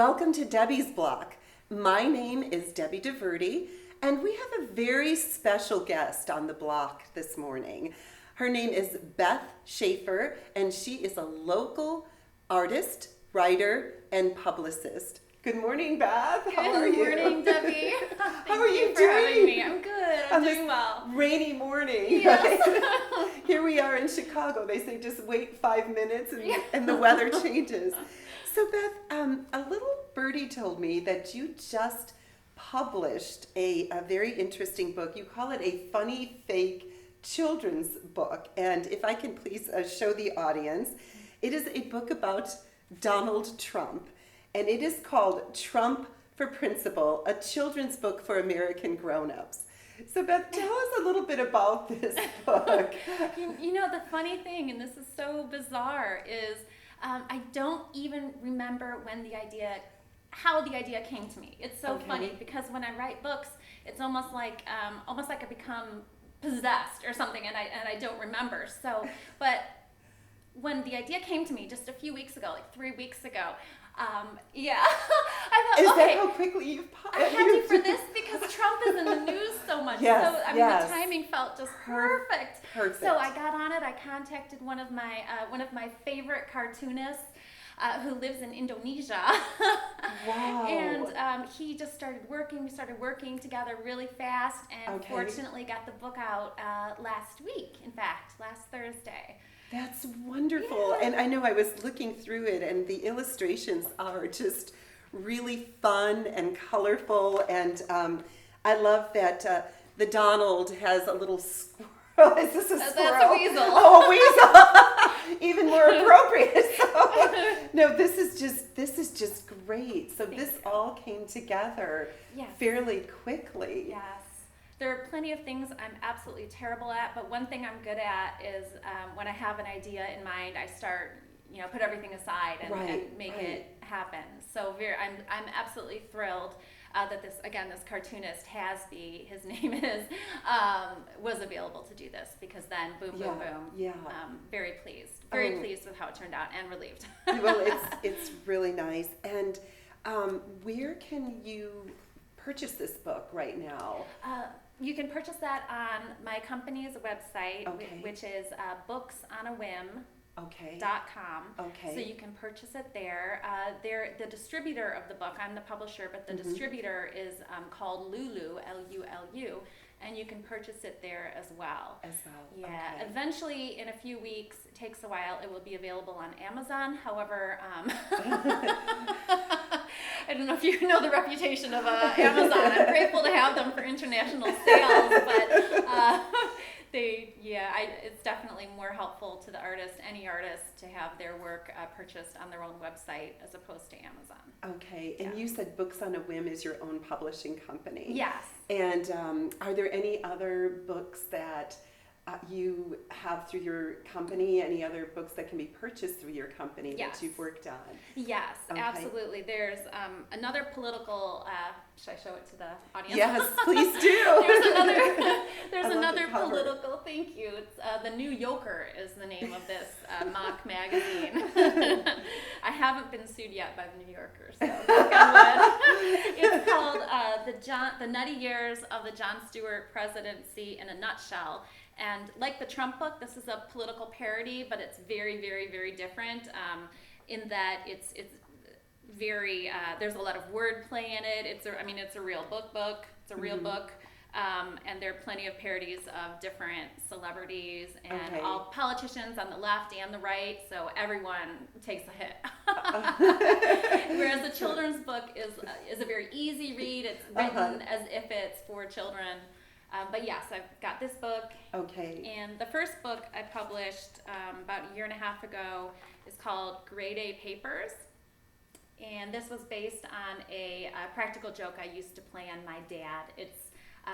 welcome to Debbie's Block. My name is Debbie DeVerde, and we have a very special guest on the block this morning. Her name is Beth Schaefer, and she is a local artist, writer, and publicist. Good morning, Beth. How are you? Good morning, Debbie. How are you for doing? Having me. I'm good. I'm doing well. Rainy morning. Yes. Right? Here we are in Chicago. They say just wait 5 minutes and the weather changes. So Beth, a little birdie told me that you just published a very interesting book. You call it a funny fake children's book. And if I can please show the audience, it is a book about Donald Trump. And it is called Trump for Principal, a children's book for American grown-ups. So Beth, tell us a little bit about this book. You know, the funny thing, and this is so bizarre, is I don't even remember how the idea came to me. It's so funny because when I write books, it's almost like I become possessed or something, and I don't remember. So, but when the idea came to me just a few weeks ago, like 3 weeks ago, I thought, is okay, that how quickly you've I had you for this because Trump is in the news so much. Yes, so the timing felt just perfect. Perfect. So I got on it. I contacted one of my favorite cartoonists who lives in Indonesia. Wow. And he just started working. We started working together really fast, and fortunately got the book out last week. In fact, last Thursday. That's wonderful. Yeah. And I know I was looking through it, and the illustrations are just really fun and colorful. And I love that the Donald has a little squirrel. Is this a squirrel? That's a weasel. Oh, a weasel. Even more appropriate. So, no, this is just great. So this all came together fairly quickly. Yes. There are plenty of things I'm absolutely terrible at, but one thing I'm good at is when I have an idea in mind, I start, put everything aside and make it happen. So I'm absolutely thrilled that this cartoonist his name was available to do this, because then boom. Yeah. Very pleased with how it turned out, and relieved. Well, it's really nice. And where can you purchase this book right now? You can purchase that on my company's website, which is booksonawhim.com. Okay. So you can purchase it there. They're the distributor of the book. I'm the publisher, but the distributor is called Lulu, Lulu, and you can purchase it there as well. Yeah. Okay. Eventually, in a few weeks, it takes a while, it will be available on Amazon. However, I don't know if you know the reputation of Amazon. I'm grateful to have them for international sales, but it's definitely more helpful to the artist, any artist, to have their work purchased on their own website as opposed to Amazon. Okay, and you said Books on a Whim is your own publishing company. Yes. And are there any other books that you have through your company, any other books that can be purchased through your company that you've worked on? Yes, absolutely. There's another political, should I show it to the audience? Yes, please do. There's another political, thank you. It's The New Yoker is the name of this mock magazine. I haven't been sued yet by the New Yorker, so knock on wood. It's called The Nutty Years of the Jon Stewart Presidency in a Nutshell. And like the Trump book, this is a political parody, but it's very, very, very different in that it's very, there's a lot of wordplay in it. It's a real book. It's a real book. And there are plenty of parodies of different celebrities and all politicians on the left and the right, so everyone takes a hit. Whereas the children's book is a very easy read. It's written as if it's for children. But yes, I've got this book. Okay. And the first book I published about a year and a half ago is called Grade A Papers. And this was based on a practical joke I used to play on my dad.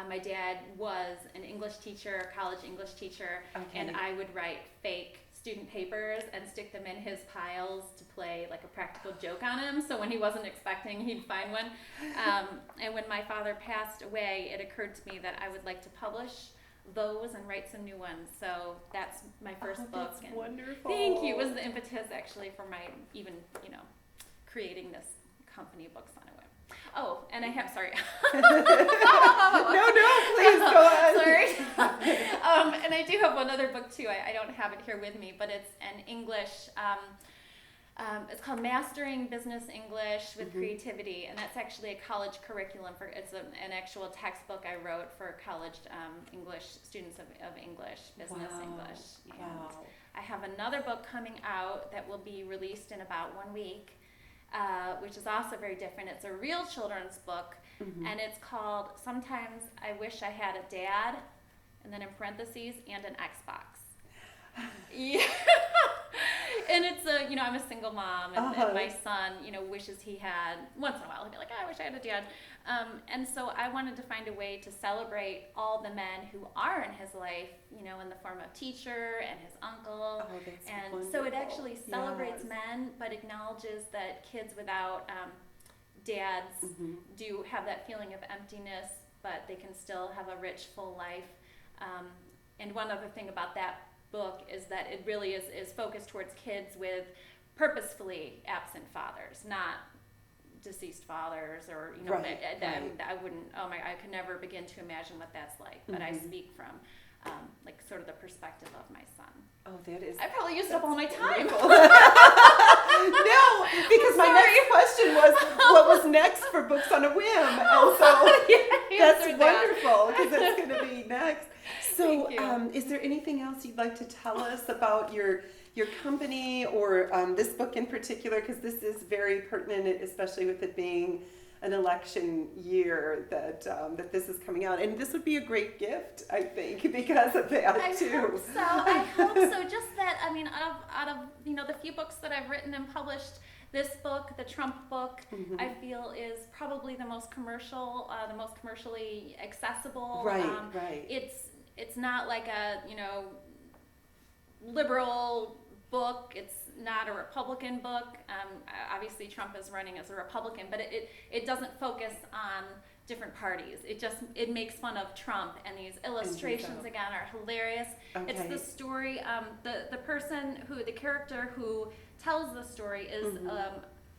My dad was an English teacher, college English teacher, and I would write fake student papers and stick them in his piles to play like a practical joke on him. So when he wasn't expecting, he'd find one. And when my father passed away, it occurred to me that I would like to publish those and write some new ones. So that's my first book. That's wonderful. Thank you. It was the impetus actually for my even, creating this company, Books on a Whim. Oh, and I have, sorry. No, please go on. Sorry. And I do have one other book too. I don't have it here with me, but it's an English, it's called Mastering Business English with Creativity, and that's actually a college curriculum it's an actual textbook I wrote for college English students of English, business English. And I have another book coming out that will be released in about 1 week, which is also very different. It's a real children's book, and it's called Sometimes I Wish I Had a Dad, and then in parentheses, and an Xbox. Yeah. And it's I'm a single mom, and my son, wishes he had, once in a while, he'll be like, I wish I had a dad. And so I wanted to find a way to celebrate all the men who are in his life, in the form of teacher and his uncle. Oh, that's and wonderful. So it actually celebrates men, but acknowledges that kids without dads do have that feeling of emptiness, but they can still have a rich, full life. And one other thing about that book is that it really is focused towards kids with purposefully absent fathers, not deceased fathers, or I wouldn't. I could never begin to imagine what that's like. But I speak from sort of the perspective of my son. Oh, that is. I probably used up all my time. No, because my next question was, what was next for Books on a Whim? And so that's wonderful, because that's going to be next. So, is there anything else you'd like to tell us about your company or this book in particular? Because this is very pertinent, especially with it being an election year that this is coming out, and this would be a great gift, I think, because of that too. I hope so. Just that, out of the few books that I've written and published, this book, the Trump book, I feel is probably the most commercial, the most commercially accessible. Right. It's not like a liberal book. It's not a Republican book. Obviously, Trump is running as a Republican, but it doesn't focus on different parties. It makes fun of Trump, and these illustrations again are hilarious. Okay. It's the story. The character who tells the story is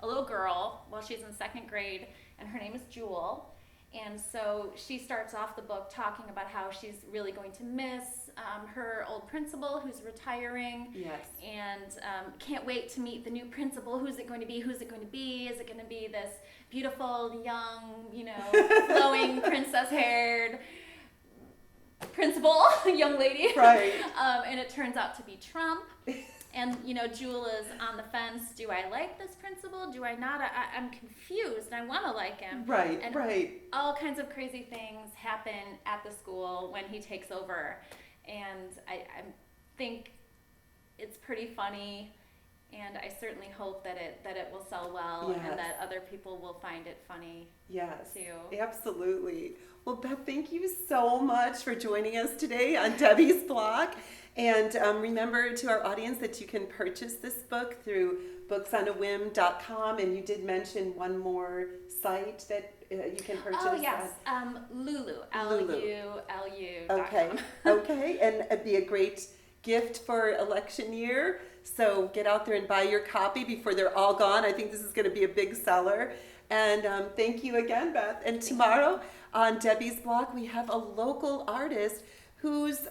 a little girl. Well, she's in 2nd grade, and her name is Jewel. And so she starts off the book talking about how she's really going to miss her old principal who's retiring. Yes. And can't wait to meet the new principal. Who's it going to be? Is it going to be this beautiful, young, flowing, princess-haired principal, young lady? Right. And it turns out to be Trump. And, Jewel is on the fence. Do I like this principal? Do I not? I'm confused. I want to like him. Right, and right. all kinds of crazy things happen at the school when he takes over. And I think it's pretty funny. And I certainly hope that it will sell well, Yes. and that other people will find it funny. Yes, too. Absolutely. Well, Beth, thank you so much for joining us today on Debbie's blog. And remember to our audience that you can purchase this book through booksonawhim.com. And you did mention one more site that you can purchase. Oh, yes. Lulu. Lulu.com. Okay. And it'd be a great gift for election year. So get out there and buy your copy before they're all gone. I think this is going to be a big seller. And thank you again, Beth. And tomorrow on Debbie's blog, we have a local artist whose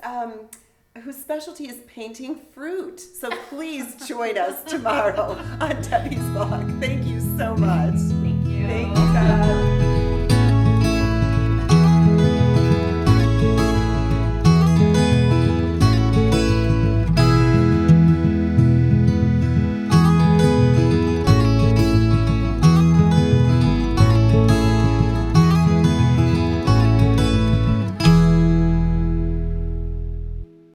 specialty is painting fruit. So please join us tomorrow on Debbie's blog. Thank you so much. Thank you. Thank you, Beth.